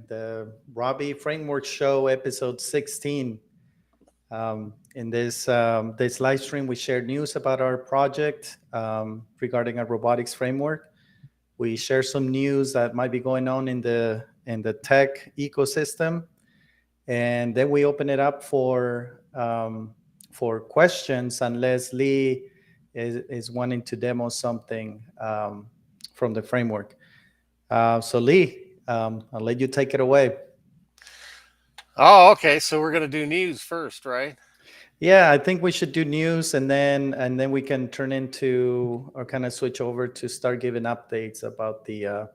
the Robby Framework Show, episode 16. In this live stream, we share news about our project regarding our robotics framework. We share some news that might be going on in the tech ecosystem, and then we open it up for questions, unless Lee is wanting to demo something from the framework. So Lee, I'll let you take it away. Oh, okay. So we're gonna do news first, right? Yeah, I think we should do news, and then we can turn into or kind of switch over to start giving updates about the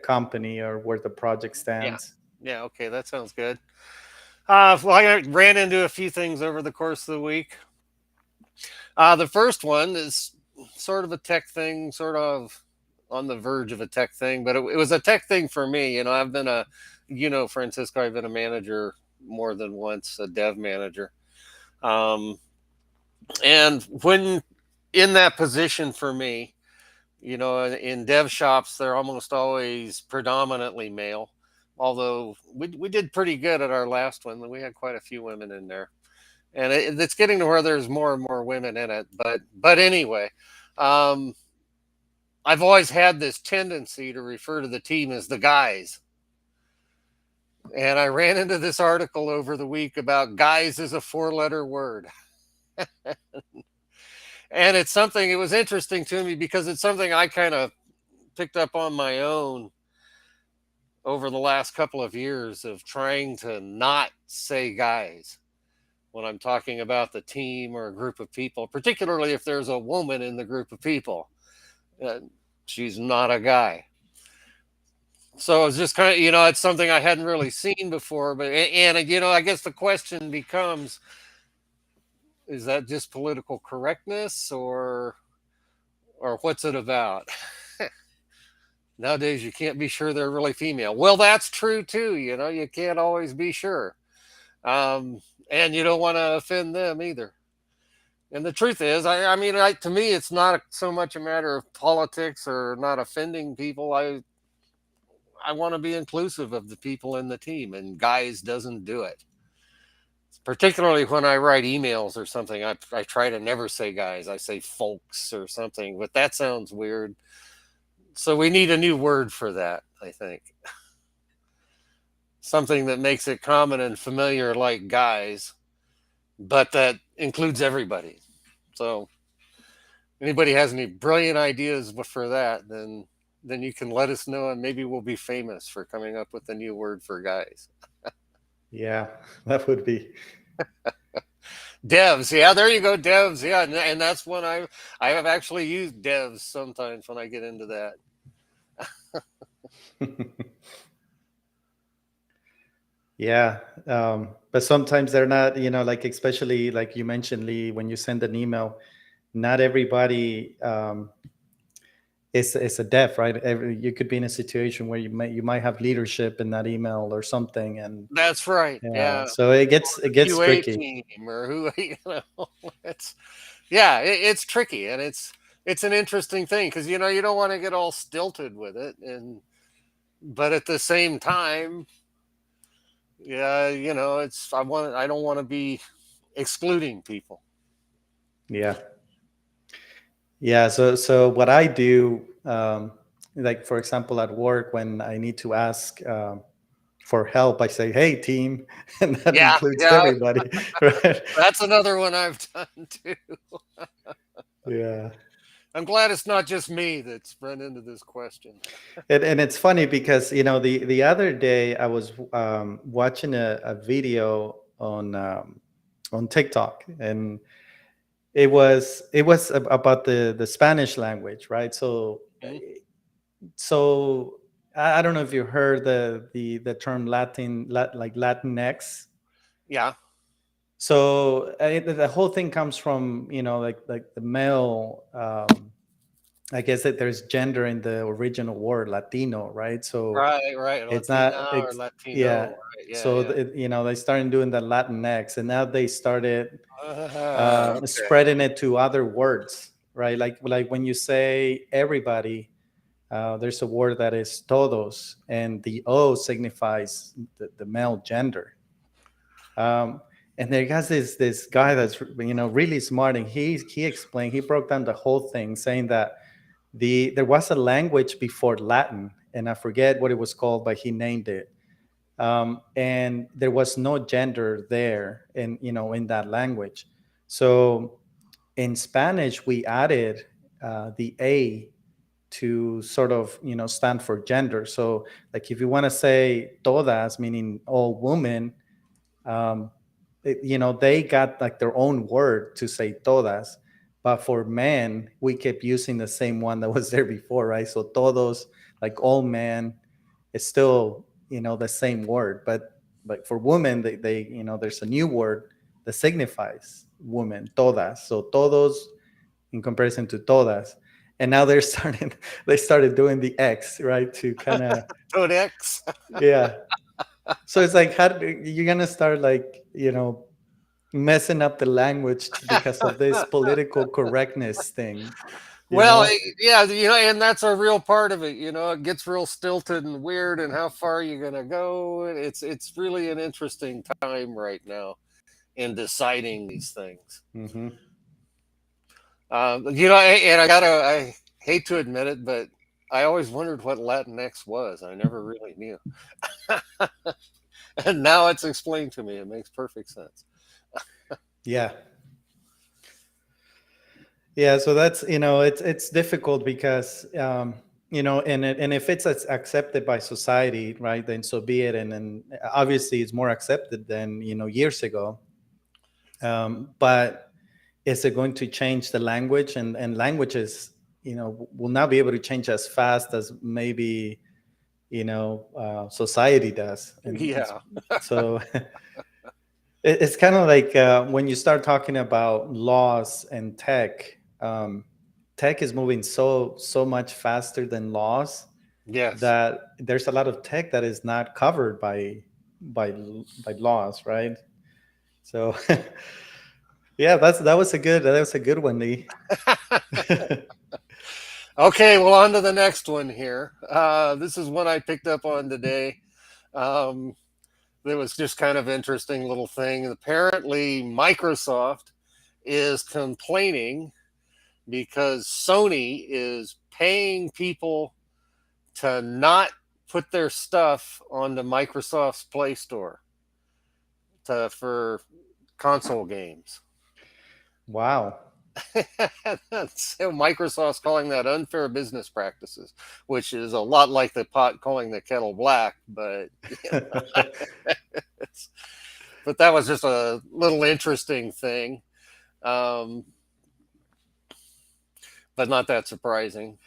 company or where the project Yeah. stands. Yeah. Okay, that sounds good. Well, I ran into a few things over the course of the week. The first one is sort of a tech thing, sort of on the verge of a tech thing, but it was a tech thing for me. I've been Francisco, I've been a manager more than once, a dev manager. Um, and when in that position for me, in dev shops, they're almost always predominantly male. Although we did pretty good at our last one. We had quite a few women in there, and it's getting to where there's more and more women in it. But anyway, um, I've always had this tendency to refer to the team as the guys. And I ran into this article over the week about guys is a four-letter word. And it's something, it was interesting to me because it's something I kind of picked up on my own over the last couple of years of trying to not say guys when I'm talking about the team or a group of people, particularly if there's a woman in the group of people. Uh, she's not a guy. So it's just kind of, it's something I hadn't really seen before. But, I guess the question becomes, is that just political correctness or what's it about? Nowadays, you can't be sure they're really female. Well, that's true too. You can't always be sure. Um, and you don't want to offend them either. And the truth is, to me, it's not so much a matter of politics or not offending people. I want to be inclusive of the people in the team, and guys doesn't do it. Particularly when I write emails or something, I try to never say guys. I say folks or something, but that sounds weird. So we need a new word for that, I think. Something that makes it common and familiar like guys, but that includes everybody. So anybody has any brilliant ideas for that, then you can let us know, and maybe we'll be famous for coming up with a new word for guys. Yeah, that would be. Devs, yeah, there you go, devs, yeah, and that's when I have actually used devs sometimes when I get into that. Yeah, but sometimes they're not. Like especially like you mentioned, Lee, when you send an email, not everybody is a deaf, right? You could be in a situation where you might have leadership in that email or something, and That's right, yeah, yeah, so it gets QA tricky. team or who it's yeah, it's tricky, and it's an interesting thing because you don't want to get all stilted with it, and but at the same time, yeah, it's I don't want to be excluding people. Yeah. Yeah, so what I do, like for example, at work when I need to ask for help, I say, "Hey, team," and that Yeah, includes yeah, everybody, right? that's another one I've done too. Yeah, I'm glad it's not just me that's run into this question. and it's funny because the other day I was watching a video on TikTok, and it was about the Spanish language, right? Mhm. So I don't know if you heard the term like Latinx. Yeah, So the whole thing comes from like the male. I guess that there's gender in the original word Latino, right? So right, right, it's not Latina or it's Latino, yeah. right? Yeah, So yeah. they started doing the Latinx, and now they started Okay. spreading it to other words, right? Like when you say everybody, There's a word that is todos, and the O signifies the male gender. Um, and there has this guy that's really smart, and he explained, he broke down the whole thing, saying that there was a language before Latin, and I forget what it was called, but he named it. And there was no gender there in that language. So in Spanish we added the A to sort of stand for gender. So like if you want to say todas, meaning all women, um, they got like their own word to say todas, but for men we kept using the same one that was there before, right? So todos, like all men, is still the same word, but for women they there's a new word that signifies woman, todas. So todos in comparison to todas, and now they started doing the X, right, to kind of, Codex. yeah. So it's like, you're gonna start like messing up the language because of this political correctness thing, you Well, know? yeah, and that's a real part of it. It gets real stilted and weird, and how far are you gonna go? And it's really an interesting time right now in deciding these things. Hmm. And I hate to admit it, but I always wondered what Latinx was. I never really knew, and now it's explained to me. It makes perfect sense. Yeah. Yeah, so that's it's difficult because and if it's accepted by society, right, then so be it. And then obviously it's more accepted than years ago. But is it going to change the language? And languages will not be able to change as fast as maybe society does. And Yeah. so it's kind of like when you start talking about laws and tech. Tech is moving so much faster than laws, Yes. that there's a lot of tech that is not covered by by laws, right? So yeah, that was a good one, Lee. Okay. Well, on to the next one here. This is one I picked up on today. Um, it was just kind of interesting little thing. Apparently, Microsoft is complaining because Sony is paying people to not put their stuff on the Microsoft's Play Store for console games. Wow. So Microsoft's calling that unfair business practices, which is a lot like the pot calling the kettle black, but it's, but that was just a little interesting thing, um, but not that surprising.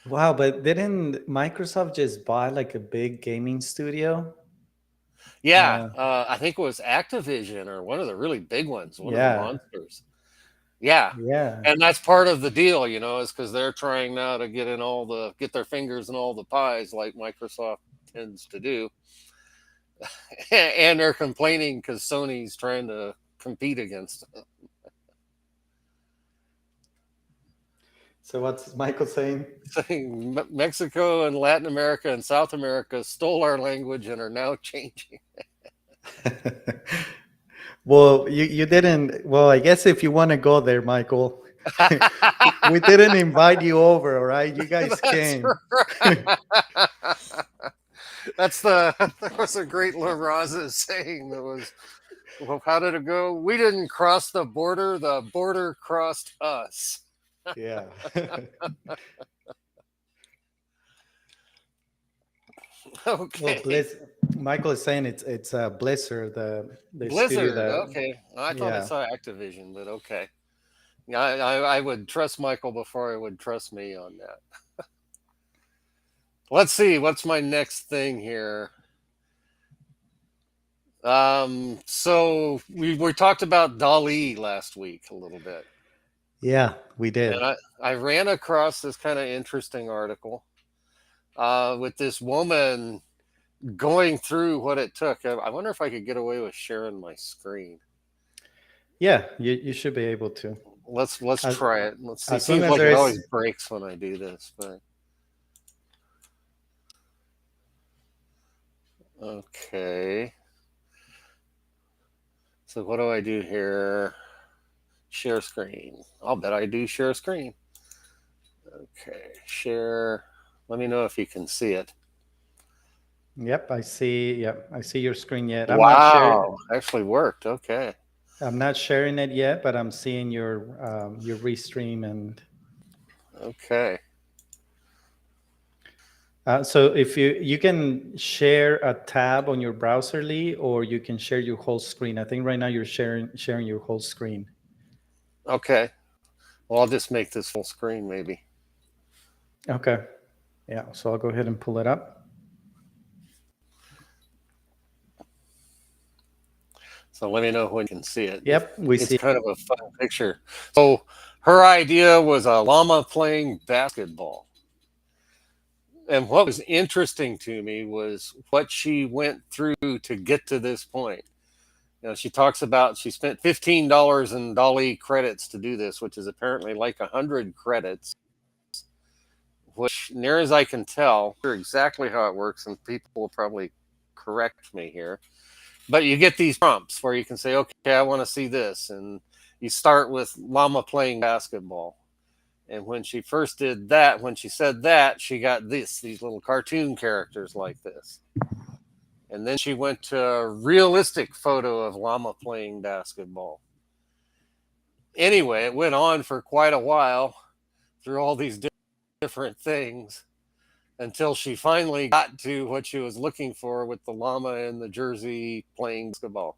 Wow, but didn't Microsoft just buy like a big gaming studio? Yeah, Uh, I think it was Activision or one of the really big ones, one of the yeah, monsters. Yeah, yeah. and that's part of the deal, is because they're trying now to get their fingers in all the pies like Microsoft tends to do, and they're complaining because Sony's trying to compete against them, So what's Michael saying? saying Mexico and Latin America and South America stole our language and are now changing. Well, you didn't. Well, I guess if you want to go there, Michael, we didn't invite you over. All right, you guys That's came. right. That was a great La Raza saying. That was, well, how did it go? We didn't cross the border crossed us. Yeah. Well, Okay. Michael is saying it's Blizzard, the studio Blizzard. that. Okay. I thought I Yeah. saw Activision, but okay. Yeah, I would trust Michael before I would trust me on that. Let's see. What's my next thing here? So we talked about Dali last week a little bit, Yeah, we and did. I ran across this kind of interesting article with this woman going through what it took. I wonder if I could get away with sharing my screen. Yeah, you should be able to. Let's As try it. Let's see. as long Seems as like it there's always breaks when I do this, but Okay. So what do I do here? Share screen. I'll bet I do share screen. Okay, share. Let me know if you can see it. Yep, I see. Yep, I see your screen yet. Wow, actually worked. Okay. I'm not sharing it yet, but I'm seeing your restream and. Okay. So if you can share a tab on your browser, Lee, or you can share your whole screen. I think right now you're sharing your whole screen. Okay. Well, I'll just make this full screen maybe. Okay. Yeah. So I'll go ahead and pull it up. So let me know when you can see it. Yep, we It's see. kind of a fun picture. So her idea was a llama playing basketball. And what was interesting to me was what she went through to get to this point. She talks about she spent $15 in Dolly credits to do this, which is apparently like 100 credits, which, near as I can tell, exactly how it works, and people will probably correct me here. But you get these prompts where you can say, okay, I want to see this. And you start with llama playing basketball. And when she first did that, when she said that, she got these little cartoon characters like this. And then she went to a realistic photo of llama playing basketball. Anyway, it went on for quite a while through all these different things until she finally got to what she was looking for with the llama in the jersey playing basketball.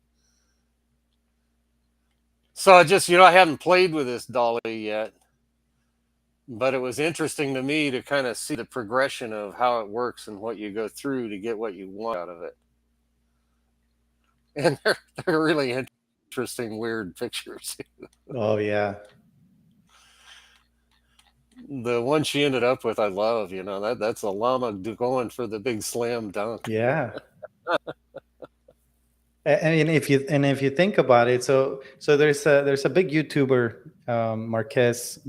So I hadn't played with this dolly yet, but it was interesting to me to kind of see the progression of how it works and what you go through to get what you want out of it. And they're really interesting, weird pictures. Oh yeah. The one she ended up with, I love. That's a llama going for the big slam dunk. Yeah. And if you think about it, so there's a big YouTuber, Marquez.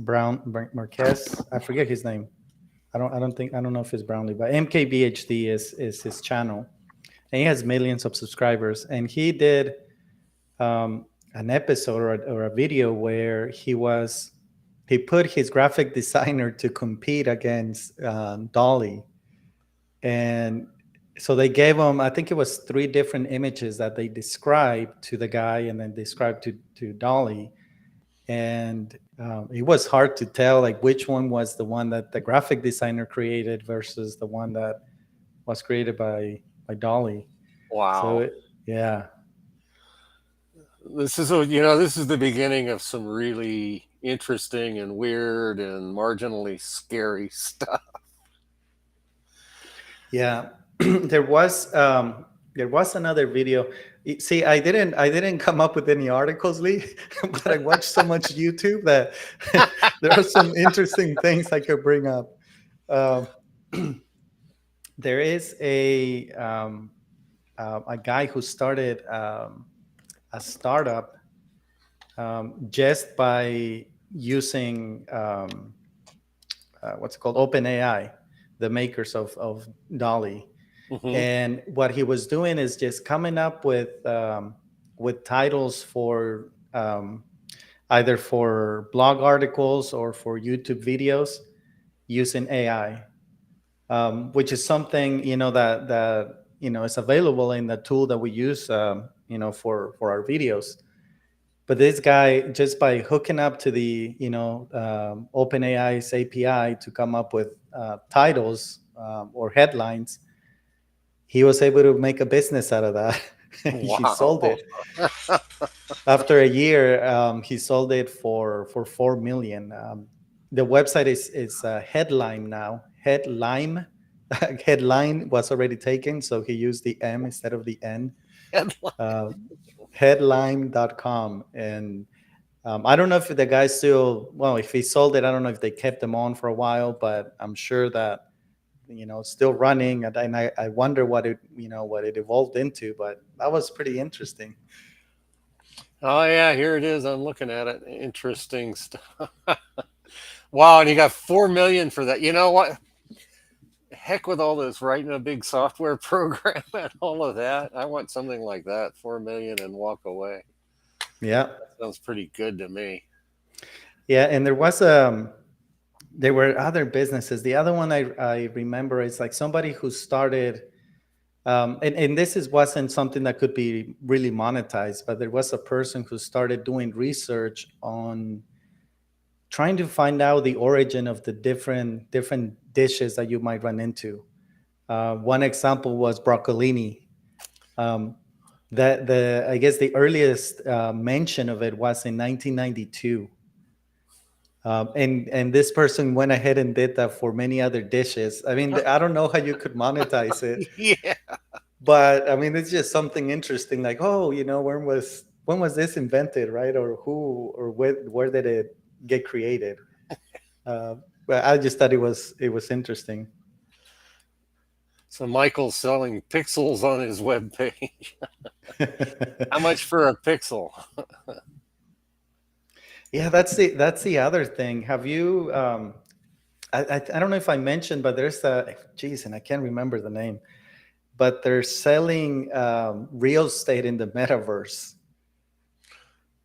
I forget his name. I don't know if it's Brownlee, but MKBHD is his channel, and he has millions of subscribers. And he did an episode or a video where he put his graphic designer to compete against Dolly, and so they gave him, I think it was 3 different images that they described to the guy and then described to Dolly. And it was hard to tell like which one was the one that the graphic designer created versus the one that was created by Dolly. Wow. Yeah. This is the beginning of some really interesting and weird and marginally scary stuff. Yeah. there was another video. See, I didn't come up with any articles, Lee, but I watched so much YouTube that there are some interesting things I could bring up. Um, there is a guy who started a startup just by using what's it called, OpenAI, the makers of Dolly. Mm-hmm. And what he was doing is just coming up with titles for either for blog articles or for YouTube videos using AI, which is something that is available in the tool that we use for our videos. But this guy, just by hooking up to the OpenAI's API to come up with titles or headlines, he was able to make a business out of that. He sold it. After a year, he sold it for 4 million. The website is Headline now. Headline Headline was already taken, so he used the M instead of the N. Headline.com. And I don't know if the guy still, well, if he sold it, I don't know if they kept them on for a while, but I'm sure that still running. And I wonder what it evolved into, but that was pretty interesting. Oh yeah, here it is. I'm looking at it. Interesting stuff. Wow, and you got 4 million for that. You know what? heck with all this writing a big software program and all of that. I want something like that, 4 million and walk away. Yeah. Sounds pretty good to me. Yeah, and there were other businesses. The other one I remember is like somebody who started, and this wasn't something that could be really monetized, but there was a person who started doing research on trying to find out the origin of the different dishes that you might run into. One example was broccolini. Um, that the I guess the earliest mention of it was in 1992. And this person went ahead and did that for many other dishes. I mean, I don't know how you could monetize it, Yeah. but I mean, it's just something interesting. Like, oh, when was this invented, right? Or who or where did it get created? Uh, but I just thought it was interesting. So Michael's selling pixels on his webpage. How much for a pixel? Yeah, that's the other thing. Have you? I don't know if I mentioned, but there's geez, and I can't remember the name, but they're selling real estate in the metaverse.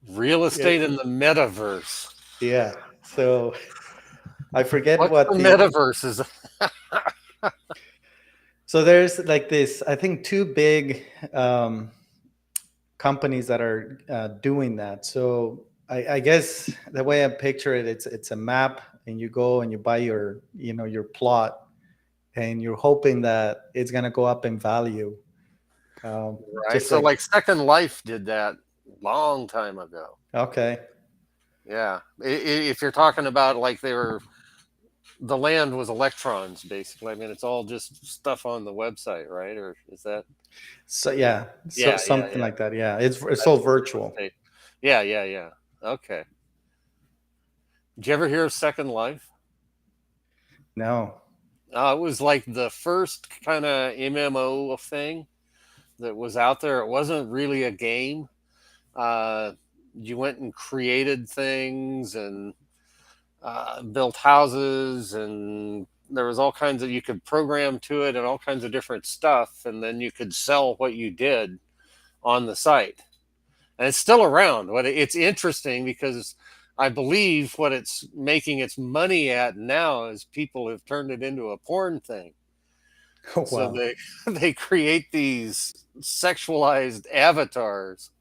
Real Yeah, estate in the metaverse. yeah. So I forget What's what the the. metaverse is? So there's like this. I think two big companies that are doing that. So I guess the way I picture it, it's a map, and you go and you buy your plot, and you're hoping that it's gonna go up in value. Um, Right. just So like like Second Life did that long time ago. okay, Yeah. If you're talking about like the land was electrons basically. I mean, it's all just stuff on the website, right? Or is that? so yeah, so Yeah, yeah, something yeah. like that. Yeah, it's all That's real virtual. estate. Yeah, yeah, yeah. Okay. Did you ever hear of Second Life? No. It was like the first kind of MMO thing that was out there. It wasn't really a game. Uh, you went and created things and built houses, and there was all kinds of you could program to it and all kinds of different stuff, and then you could sell what you did on the site. And it's still around. But it's interesting because I believe what it's making its money at now is people have turned it into a porn thing. Oh So wow. they they create these sexualized avatars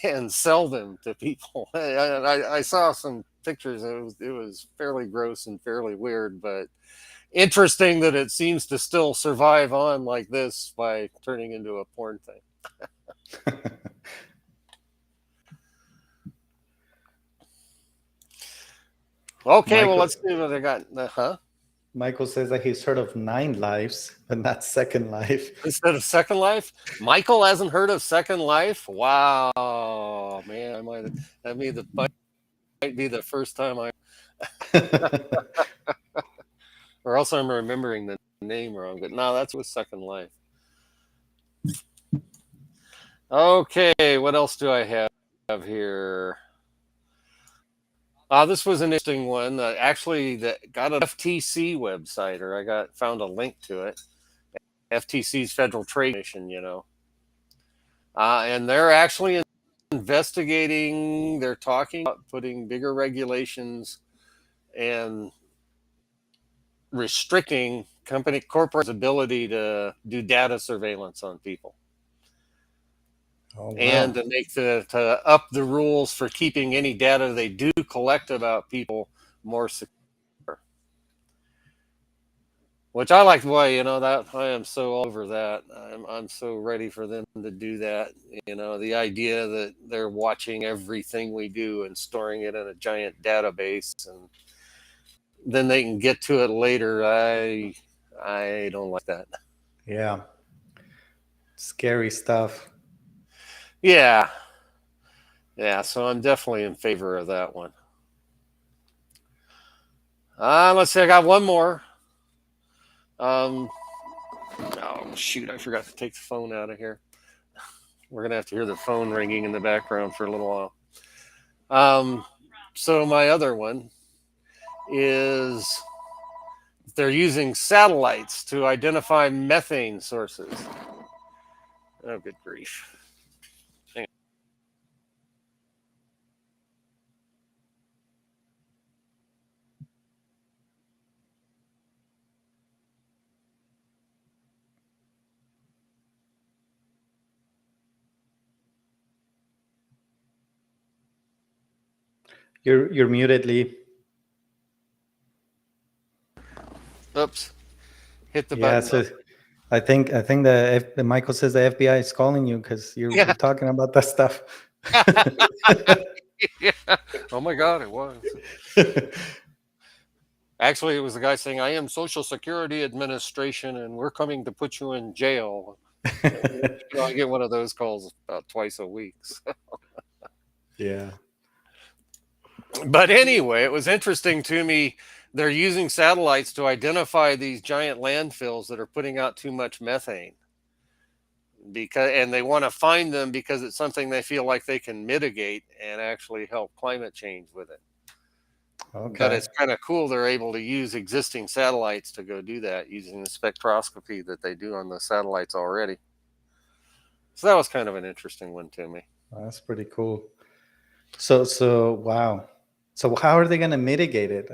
and sell them to people. I saw some pictures. It was fairly gross and fairly weird, but interesting that it seems to still survive on like this by turning into a porn thing. Okay, well Michael let's see what I got. Huh? Michael says that he's heard of Nine Lives, but not Second Life. Instead of Second Life, Michael hasn't heard of Second Life. Wow, man, might be the first time or else I'm remembering the name wrong. But no, that's with Second Life. Okay, what else do I have here? This was an interesting one. Actually, that got an FTC website, or I got found a link to it. FTC's Federal Trade Commission, and they're actually investigating. They're talking about putting bigger regulations and restricting corporates' ability to do data surveillance on people, Oh and wow. to up the rules for keeping any data they do collect about people more secure. Which I like the way, that I am so all over that. I'm so ready for them to do that. The idea that they're watching everything we do and storing it in a giant database, and then they can get to it later. I don't like that. Yeah. Scary stuff. Yeah, yeah. So I'm definitely in favor of that one. Let's see. I got one more. Oh shoot! I forgot to take the phone out of here. We're gonna have to hear the phone ringing in the background for a little while. So my other one is they're using satellites to identify methane sources. Oh, good grief. Hang You're muted, Lee. Oops. Hit the Yeah, button. so I think the Michael says the FBI is calling you because you're Yeah. talking about that stuff. Yeah. Oh my God, it was. Actually, it was the guy saying, "I am Social Security Administration, and we're coming to put you in jail." I get one of those calls about twice a week. Yeah. But anyway, it was interesting to me. They're using satellites to identify these giant landfills that are putting out too much methane, and they want to find them because it's something they feel like they can mitigate and actually help climate change with it. But Okay. it's kind of cool they're able to use existing satellites to go do that using the spectroscopy that they do on the satellites already. So that was kind of an interesting one to me. That's pretty cool. So wow. So how are they going to mitigate it?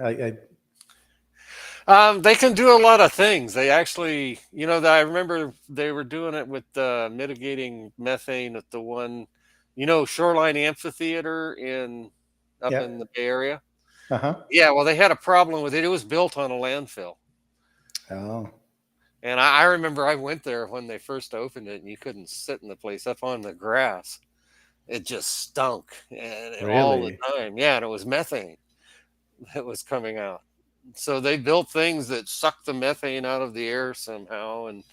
They can do a lot of things. They actually, I remember they were doing it with mitigating methane at the one, Shoreline Amphitheater up Yeah. in the Bay Area. Uh-huh. Yeah, well, they had a problem with it. It was built on a landfill. Oh, And I remember I went there when they first opened it, and you couldn't sit in the place up on the grass. It just stunk all the really? time. Yeah, and it was methane that was coming out. So they built things that suck the methane out of the air somehow. And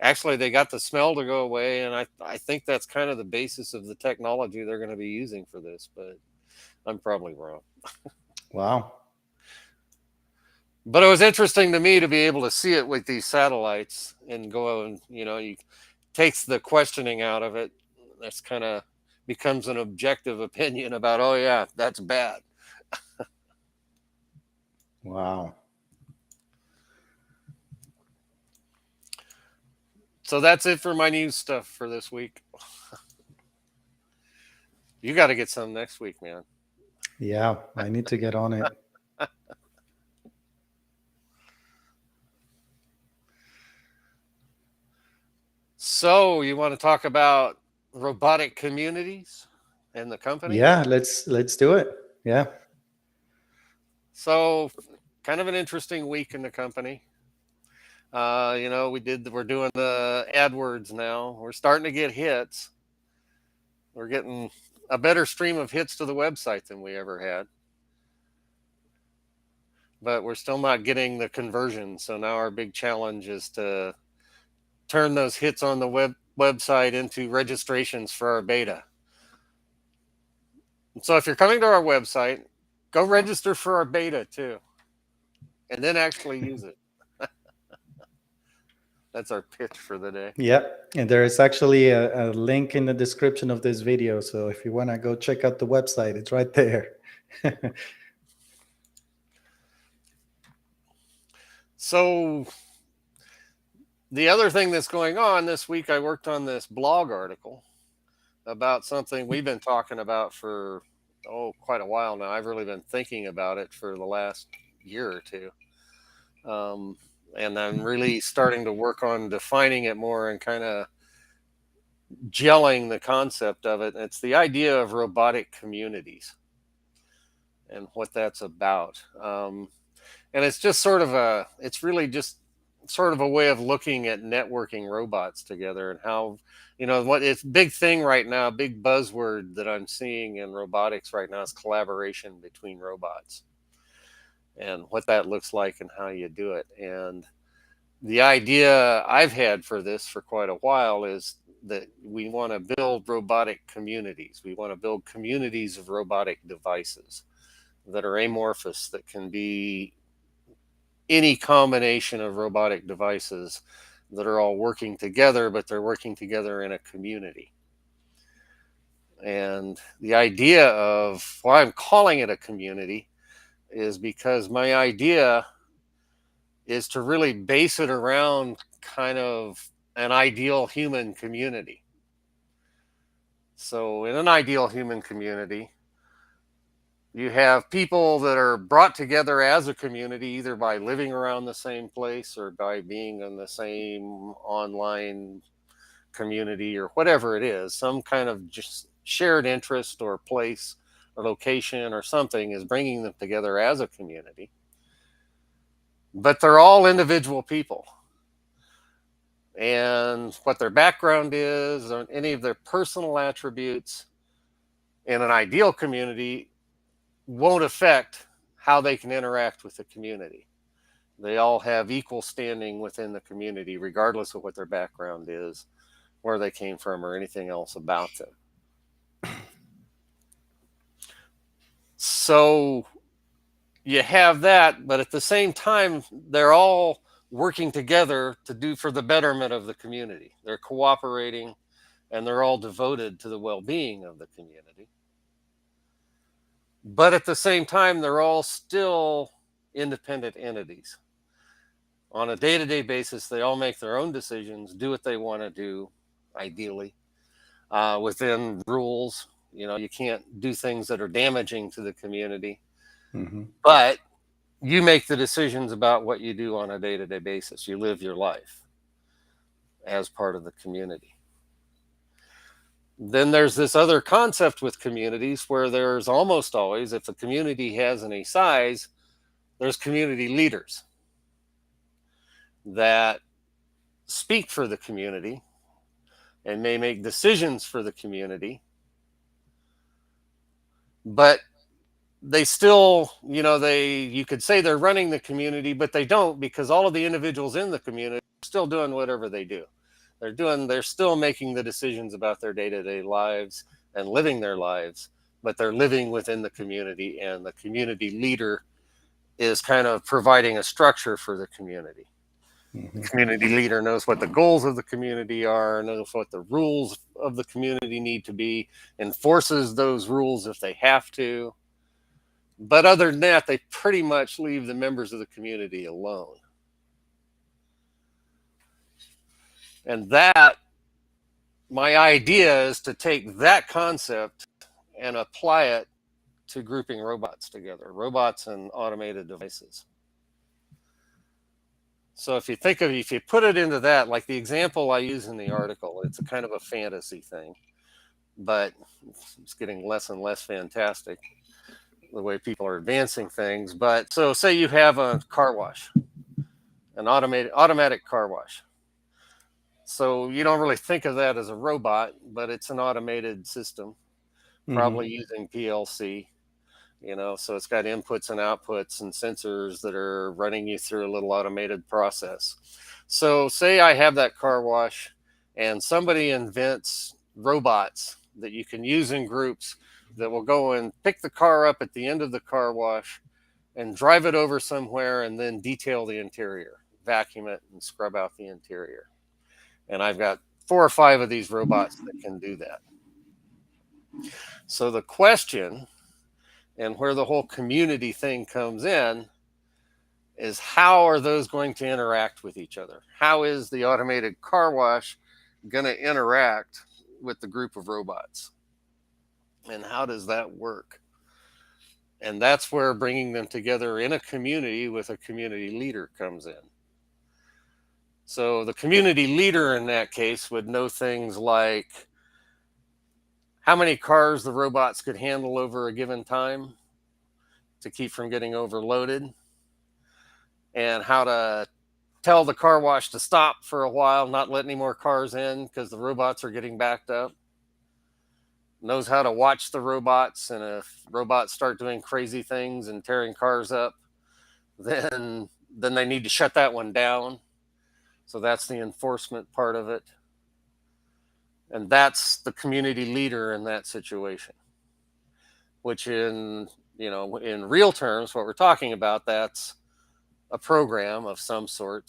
actually, they got the smell to go away. And I think that's kind of the basis of the technology they're going to be using for this, but I'm probably wrong. Wow. But it was interesting to me to be able to see it with these satellites and go and, you takes the questioning out of it. That's kind of becomes an objective opinion about, oh, yeah, that's bad. Wow. So that's it for my news stuff for this week. You got to get some next week, man. Yeah, I need to get on it. So you want to talk about robotic communities and the company? Yeah, let's do it. Yeah. So kind of an interesting week in the company. We're doing the AdWords now. We're starting to get hits. We're getting a better stream of hits to the website than we ever had. But we're still not getting the conversion. So now our big challenge is to turn those hits on the website into registrations for our beta. So if you're coming to our website, go register for our beta too, and then actually use it. That's our pitch for the day. Yeah. And there is actually a link in the description of this video. So if you want to go check out the website, it's right there. So the other thing that's going on this week, I worked on this blog article about something we've been talking about for quite a while now. I've really been thinking about it for the last year or two. And I'm really starting to work on defining it more and kind of gelling the concept of it. It's the idea of robotic communities and what that's about. And it's just it's really just sort of a way of looking at networking robots together and how, what it's big thing right now, big buzzword that I'm seeing in robotics right now is collaboration between robots and what that looks like and how you do it. And the idea I've had for this for quite a while is that we want to build robotic communities. We want to build communities of robotic devices that are amorphous, that can be any combination of robotic devices that are all working together, but they're working together in a community. And the idea of why I'm calling it a community is because my idea is to really base it around kind of an ideal human community. So, in an ideal human community, you have people that are brought together as a community either by living around the same place or by being in the same online community or whatever it is. Some kind of just shared interest or place or location or something is bringing them together as a community. But they're all individual people. And what their background is, or any of their personal attributes in an ideal community won't affect how they can interact with the community. They all have equal standing within the community, regardless of what their background is, where they came from, or anything else about them. So you have that, but at the same time, they're all working together to do for the betterment of the community. They're cooperating, and they're all devoted to the well-being of the community. But at the same time, they're all still independent entities. On a day-to-day basis, they all make their own decisions, do what they want to do, ideally, within rules. You can't do things that are damaging to the community. Mm-hmm. But you make the decisions about what you do on a day-to-day basis. You live your life as part of the community. Then there's this other concept with communities where there's almost always, if the community has any size, there's community leaders that speak for the community and may make decisions for the community. But they still, you could say they're running the community, but they don't, because all of the individuals in the community are still doing whatever they do. They're still making the decisions about their day-to-day lives and living their lives, but they're living within the community, and the community leader is kind of providing a structure for the community. Mm-hmm. The community leader knows what the goals of the community are, knows what the rules of the community need to be, enforces those rules if they have to. But other than that, they pretty much leave the members of the community alone. And my idea is to take that concept and apply it to grouping robots together, robots and automated devices. So if you put it into that, like the example I use in the article, it's a kind of a fantasy thing, but it's getting less and less fantastic the way people are advancing things. But so say you have a car wash, an automatic car wash. So you don't really think of that as a robot, but it's an automated system, probably using PLC, so it's got inputs and outputs and sensors that are running you through a little automated process. So say I have that car wash and somebody invents robots that you can use in groups that will go and pick the car up at the end of the car wash and drive it over somewhere and then detail the interior, vacuum it and scrub out the interior. And I've got 4 or 5 of these robots that can do that. So the question, and where the whole community thing comes in, is how are those going to interact with each other? How is the automated car wash going to interact with the group of robots? And how does that work? And that's where bringing them together in a community with a community leader comes in. So the community leader in that case would know things like how many cars the robots could handle over a given time to keep from getting overloaded, and how to tell the car wash to stop for a while, not let any more cars in because the robots are getting backed up. Knows how to watch the robots, and if robots start doing crazy things and tearing cars up, then they need to shut that one down. So that's the enforcement part of it. And that's the community leader in that situation, which in real terms, what we're talking about, that's a program of some sort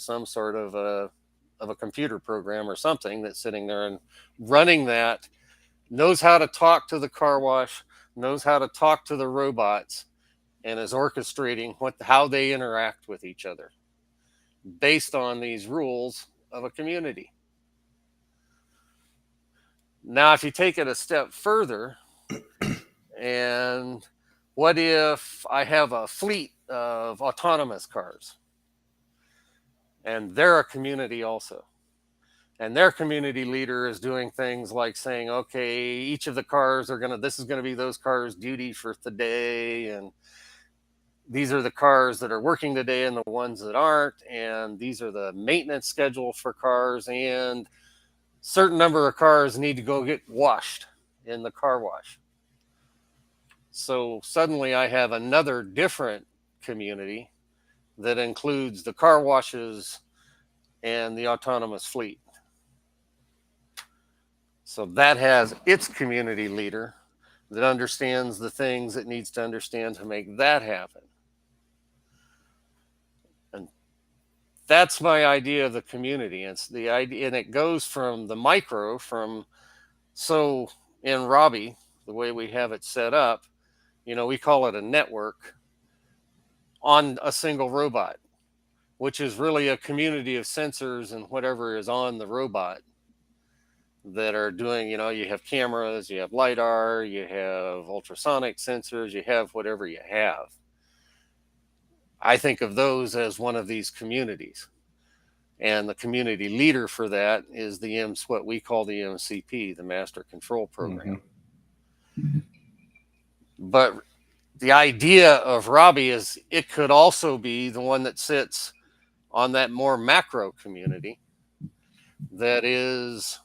of a computer program or something that's sitting there and running that, knows how to talk to the car wash, knows how to talk to the robots, and is orchestrating how they interact with each other. based on these rules of a community. Now, if you take it a step further, and what if I have a fleet of autonomous cars and they're a community also? And their community leader is doing things like saying, okay, each of the cars are this is going to be those cars' duty for today. And these are the cars that are working today and the ones that aren't. And these are the maintenance schedule for cars. And certain number of cars need to go get washed in the car wash. So suddenly I have another different community that includes the car washes and the autonomous fleet. So that has its community leader that understands the things it needs to understand to make that happen. And that's my idea of the community. It's the idea, and it goes from the micro, so in Robby, the way we have it set up, we call it a network on a single robot, which is really a community of sensors and whatever is on the robot that are doing, you have cameras, you have LiDAR, you have ultrasonic sensors, you have whatever you have. I think of those as one of these communities. And the community leader for that is what we call the MCP, the Master Control Program. Mm-hmm. But the idea of Robby is it could also be the one that sits on that more macro community that is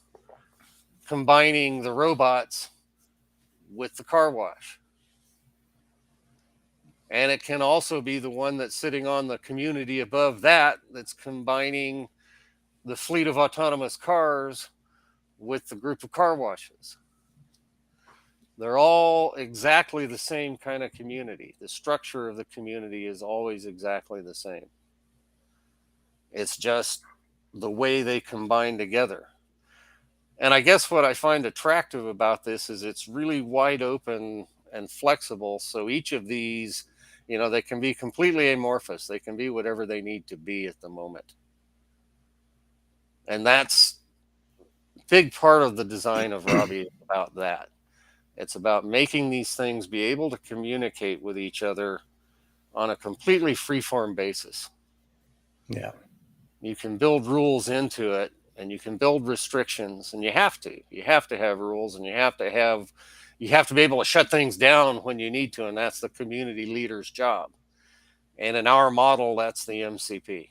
combining the robots with the car wash. And it can also be the one that's sitting on the community above that's combining the fleet of autonomous cars with the group of car washes. They're all exactly the same kind of community. The structure of the community is always exactly the same. It's just the way they combine together. And I guess what I find attractive about this is it's really wide open and flexible. So each of these, they can be completely amorphous. They can be whatever they need to be at the moment. And that's a big part of the design of Robby about that. It's about making these things be able to communicate with each other on a completely freeform basis. Yeah. You can build rules into it, and you can build restrictions, and you have to have rules, and you have to be able to shut things down when you need to, and that's the community leader's job. And in our model, that's the MCP.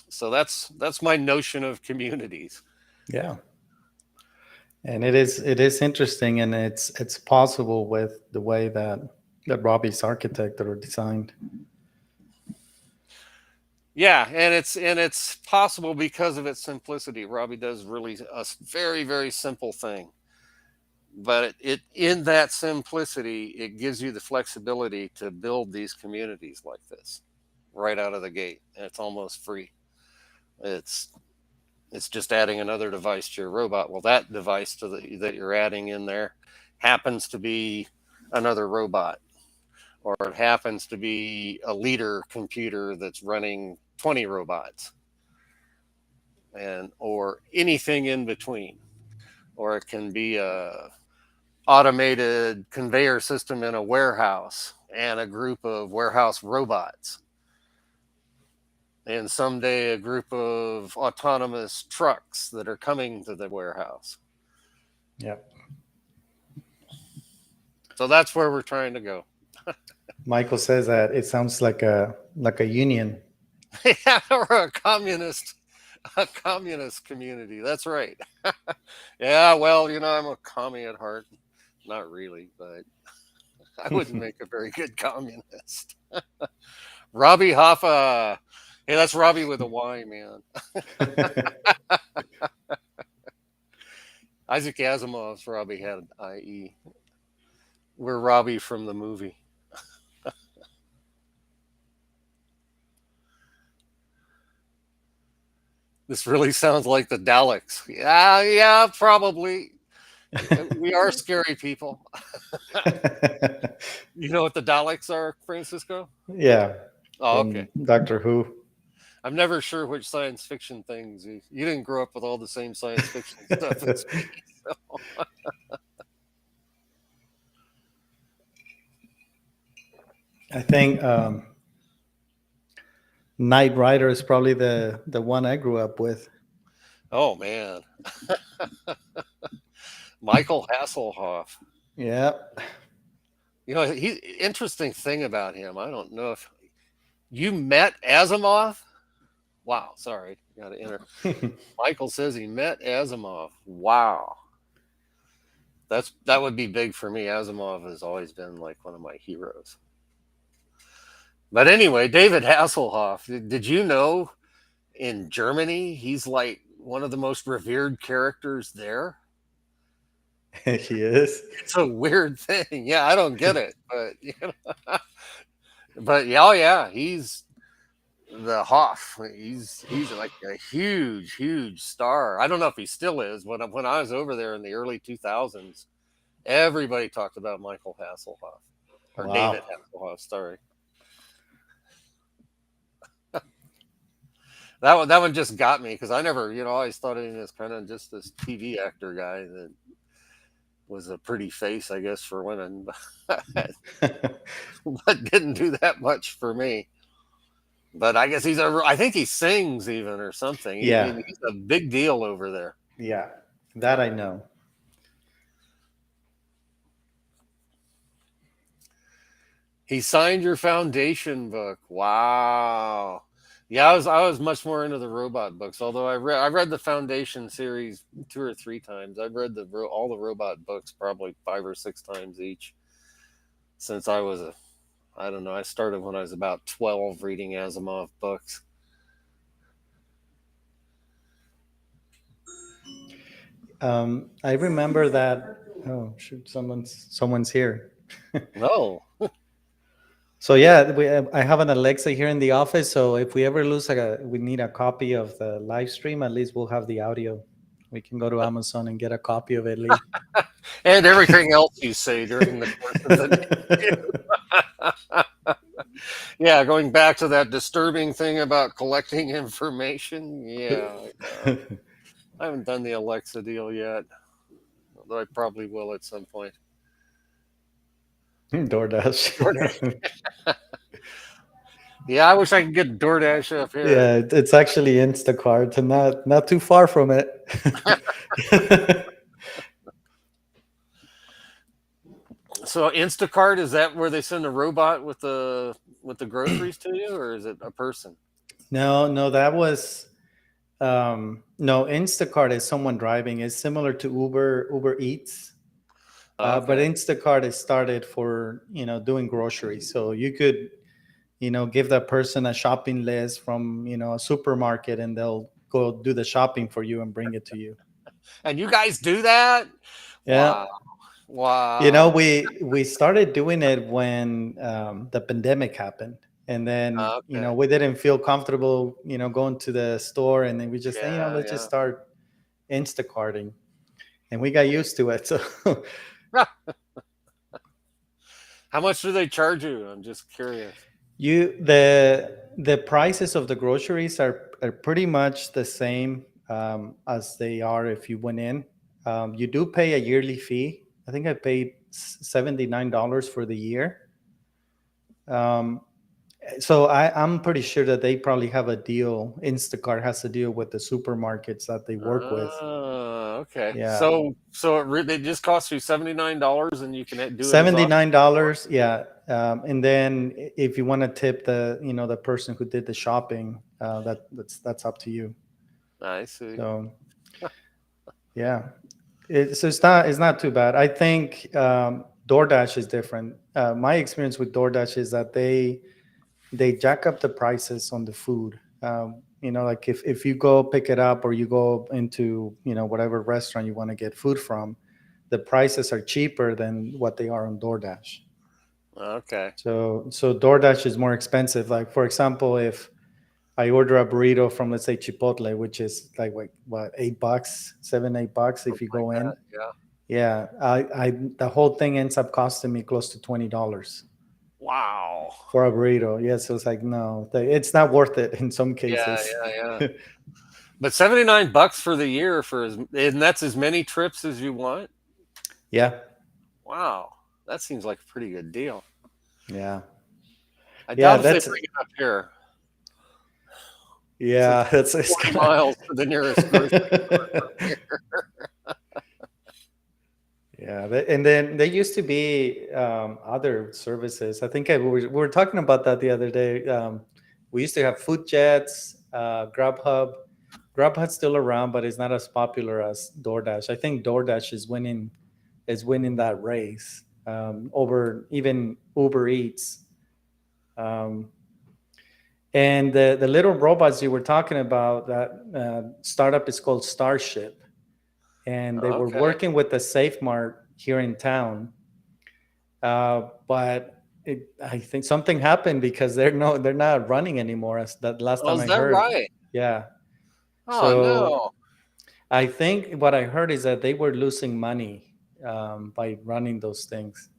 So that's my notion of communities. Yeah. And it is interesting, and it's possible with the way that Robby's architected or designed. Yeah, and it's possible because of its simplicity. Robby does really a very, very simple thing, but it in that simplicity, it gives you the flexibility to build these communities like this right out of the gate, and it's almost free. It's just adding another device to your robot. Well, that device that you're adding in there happens to be another robot, or it happens to be a leader computer that's running 20 robots, or anything in between. Or it can be a automated conveyor system in a warehouse and a group of warehouse robots. And someday a group of autonomous trucks that are coming to the warehouse. Yep. So that's where we're trying to go. Michael says that it sounds like a union. Yeah, or a communist community. That's right. Yeah, well, I'm a commie at heart. Not really, but I wouldn't make a very good communist. Robby Hoffa. Hey, that's Robby with a Y, man. Isaac Asimov's Robby had IE. We're Robby from the movie. This really sounds like the Daleks. Yeah, probably. We are scary people. You know what the Daleks are, Francisco? Yeah. Oh, okay. from Doctor Who. I'm never sure which science fiction things you didn't grow up with all the same science fiction stuff as me. So. I think Knight Rider is probably the one I grew up with. Oh man, Michael Hasselhoff. Yeah. He interesting thing about him. I don't know if you met Asimov. Wow, sorry, got to enter. Michael says he met Asimov. Wow, that would be big for me. Asimov has always been like one of my heroes. But anyway, David Hasselhoff. Did you know in Germany he's like one of the most revered characters there? He is. It's a weird thing. Yeah, I don't get it, but but yeah, oh yeah, he's the Hoff. He's like a huge star. I don't know if he still is. When I was over there in the early 2000s, everybody talked about Michael Hasselhoff or David Wow. Hasselhoff. Sorry, that one just got me because I never, I always thought of him as kind of just this TV actor guy that was a pretty face, I guess, for women, but didn't do that much for me. But I guess I think he sings even or something. I Yeah. mean, he's a big deal over there. Yeah. That I know. He signed your foundation book. Wow. Yeah, I was much more into the robot books. Although I read the Foundation series 2 or 3 times. I've read all the robot books probably 5 or 6 times each since I don't know. I started when I was about 12 reading Asimov books. I remember that. Oh shoot! Someone's here. No. So yeah, I have an Alexa here in the office. So if we ever lose we need a copy of the live stream. At least we'll have the audio. We can go to Amazon and get a copy of it, Lee. And everything else you say during the course of the day. Yeah, going back to that disturbing thing about collecting information. Yeah, I haven't done the Alexa deal yet, although I probably will at some point. DoorDash. DoorDash. Yeah, I wish I could get DoorDash up here. Yeah, it's actually Instacart, and not too far from it. So Instacart, is that where they send a robot with the groceries to you, or is it a person? No, no, that was no, Instacart is someone driving. It's similar to Uber Eats. But Okay. Instacart is started for doing groceries, so you could give that person a shopping list from a supermarket, and they'll go do the shopping for you and bring it to you. And you guys do that? Yeah. Wow. Wow. We started doing it when the pandemic happened, and then Okay. we didn't feel comfortable going to the store, and then we just Yeah, let's just start Instacarting, and we got used to it. So yeah. How much do they charge you? I'm just curious. the prices of the groceries are pretty much the same as they are if you went in. You do pay a yearly fee. I think I paid $79 for the year. Um, so I'm pretty sure that they probably have a deal. Instacart has a deal with the supermarkets that they work with. Okay. Yeah, So it just costs you $79 and you can do it as often. $79. Yeah, and then if you want to tip the person who did the shopping, that's up to you. I see. So yeah, it's not too bad. I think DoorDash is different. My experience with DoorDash is that they jack up the prices on the food. Like if you go pick it up or you go into whatever restaurant you want to get food from, the prices are cheaper than what they are on DoorDash. Okay. So DoorDash is more expensive. Like for example, if I order a burrito from, let's say, Chipotle, which is like what, $8, 7, $8 if Something you like go that. in. Yeah. Yeah, I the whole thing ends up costing me close to $20. Wow. for a burrito. Yeah, so it's like no, it's not worth it in some Yeah, cases. yeah, yeah. But $79 for the year and that's as many trips as you want. Yeah, Wow, that seems like a pretty good deal. yeah, I yeah. doubt if they That's bring it up here. It's like yeah. That's it's 40 kind miles to the nearest grocery store from of. here. Yeah, and then there used to be other services. I think we were talking about that the other day. We used to have Food Jets, Grubhub. Grubhub's still around, but it's not as popular as DoorDash. I think DoorDash is winning that race over even Uber Eats. Um, and the little robots you were talking about, that startup is called Starship, and they were Okay. working with the Safe Mart here in town. But I think something happened because they're not running anymore. As that last Oh, time is I that heard, right? yeah. Oh, So no. I think what I heard is that they were losing money by running those things,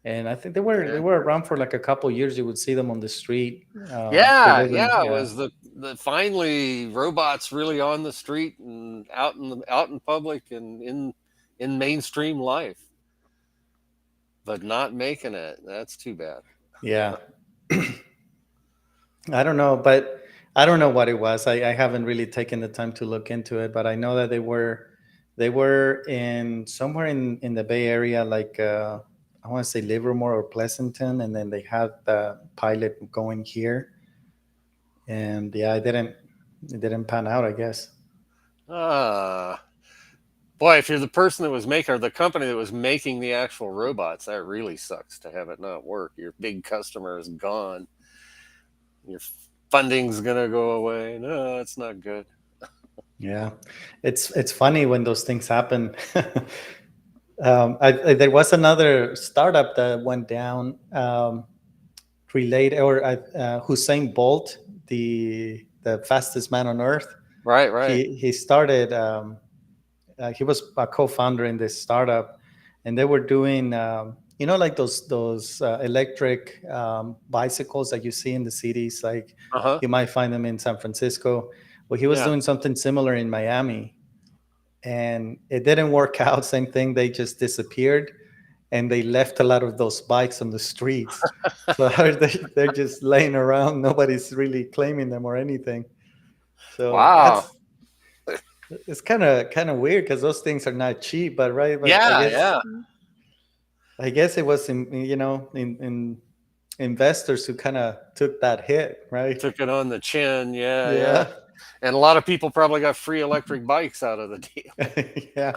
and I think they Yeah. were around for like a couple years. You would see them on the street Yeah, delivering. yeah, it Yeah, was the finally robots really on the street and out in public and in mainstream life, but not making it. That's too bad. yeah. I don't know, but I don't know what it was. I haven't really taken the time to look into it, but I know that they were in somewhere in the Bay Area, like I want to say Livermore or Pleasanton, and then they had the pilot going here, and yeah, it didn't pan out, I guess. Ah, boy, if you're the person that was making or the company that was making the actual robots, that really sucks to have it not work. Your big customer is gone. Your funding's gonna go away. No, it's not good. Yeah, it's funny when those things happen. There was another startup that went down. Related or Hussein Bolt, the fastest man on earth. Right, right. He started. He was a co-founder in this startup, and they were doing like those electric bicycles that you see in the cities. Like Uh-huh. you might find them in San Francisco. Well, he was Yeah. doing something similar in Miami, and it didn't work out. Same thing. They just disappeared, and they left a lot of those bikes on the streets. So they're just laying around. Nobody's really claiming them or anything. So Wow. it's kind of weird because those things are not cheap, but right. But I Yeah, guess yeah. I guess it was in investors who kind of took that hit, right? Took it on the chin. Yeah, yeah. Yeah, And a lot of people probably got free electric bikes out of the deal. yeah.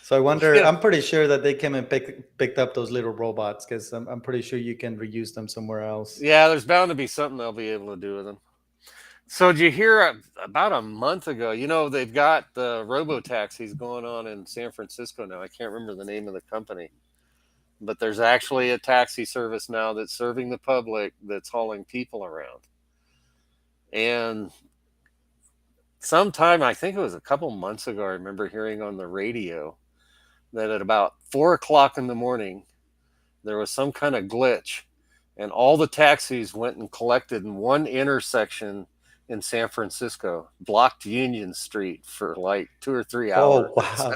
So I wonder. Yeah. I'm pretty sure that they came and picked up those little robots because I'm pretty sure you can reuse them somewhere else. Yeah, there's bound to be something they'll be able to do with them. So did you hear about a month ago? You know, they've got the robo taxis going on in San Francisco now. I can't remember the name of the company, but there's actually a taxi service now that's serving the public that's hauling people around. And sometime, I think it was a couple months ago, I remember hearing on the radio that at about 4 o'clock in the morning, there was some kind of glitch, and all the taxis went and collected in one intersection in San Francisco, blocked Union Street for like 2 or 3 hours. Oh wow,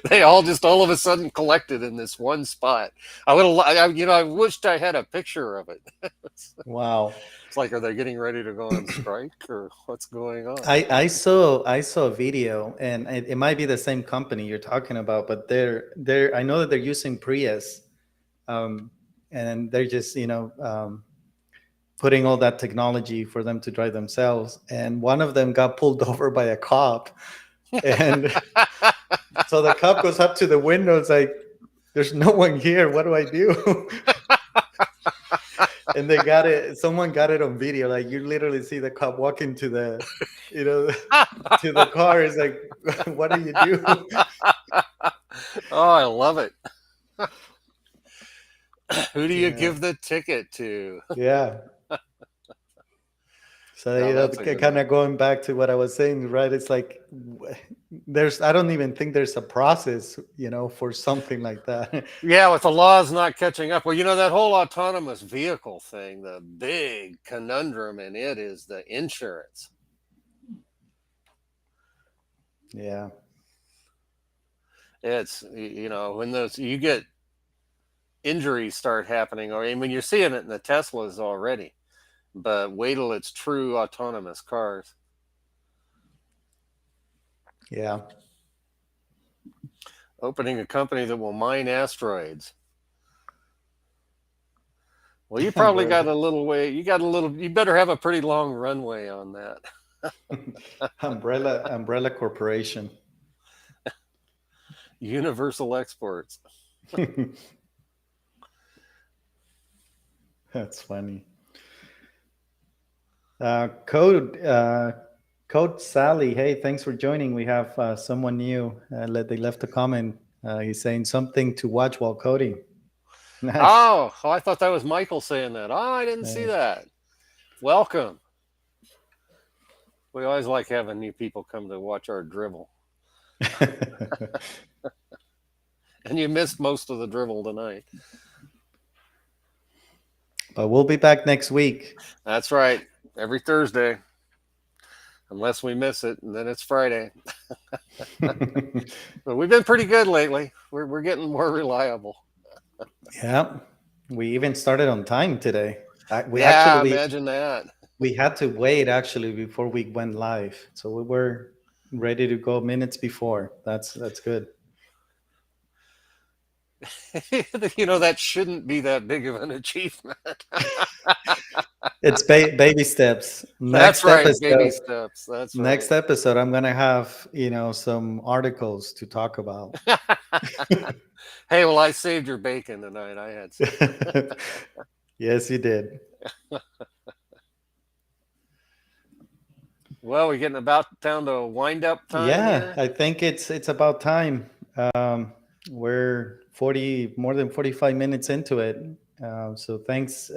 They all just all of a sudden collected in this one spot. I would have, I wished I had a picture of it. It's wow. like, are they getting ready to go on strike or what's going on? I saw a video, and it might be the same company you're talking about, but they're I know that they're using Prius, um, and they're just putting all that technology for them to drive themselves. And one of them got pulled over by a cop, and so the cop goes up to the window. It's like, "There's no one here. What do I do?" And they got it. Someone got it on video. Like you literally see the cop walking to you know, to the car. It's like, what do you do? Oh, I love it. Who do you Yeah, give the ticket to? yeah. So No, that's a good kind one. of going back to what I was saying, right? It's like I don't even think there's a process, for something like that. Yeah, with the laws not catching up. Well, that whole autonomous vehicle thing, the big conundrum in it is the insurance. Yeah. It's, when you get injuries start happening, or I mean, you're seeing it in the Teslas already, but wait till it's true autonomous cars. Yeah. Opening a company that will mine asteroids. Well, you probably got a little way. You better have a pretty long runway on that. Umbrella Corporation. Universal Exports. That's funny. Code Sally. Hey, thanks for joining. We have someone new. They left a comment. He's saying something to watch while coding. Nice. Oh, I thought that was Michael saying that. Oh, I didn't see that. Welcome. We always like having new people come to watch our drivel. And you missed most of the drivel tonight. But we'll be back next week. That's right. Every Thursday. Unless we miss it, and then it's Friday. But we've been pretty good lately. We're getting more reliable. Yeah. We even started on time today. Imagine that. We had to wait actually before we went live. So we were ready to go minutes before. That's good. That shouldn't be that big of an achievement. It's baby steps. That's right, baby steps. That's right. Next episode, I'm gonna have some articles to talk about. Hey, well, I saved your bacon tonight. I had some. Yes, you did. Well, we're getting about down to wind up time. Yeah, here. I think it's about time. We're more than 45 minutes into it. So thanks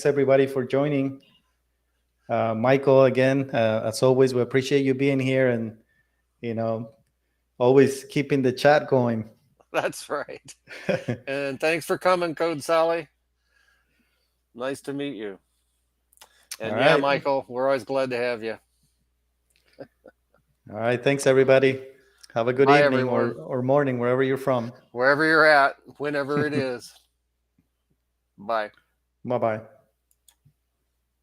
everybody for joining. Michael, again, as always, we appreciate you being here and always keeping the chat going. That's right. And thanks for coming, Code Sally. Nice to meet you. And yeah, right. Michael, we're always glad to have you. All right. Thanks, everybody. Have a good evening or morning, wherever you're from. Wherever you're at, whenever it is. Bye. Bye-bye.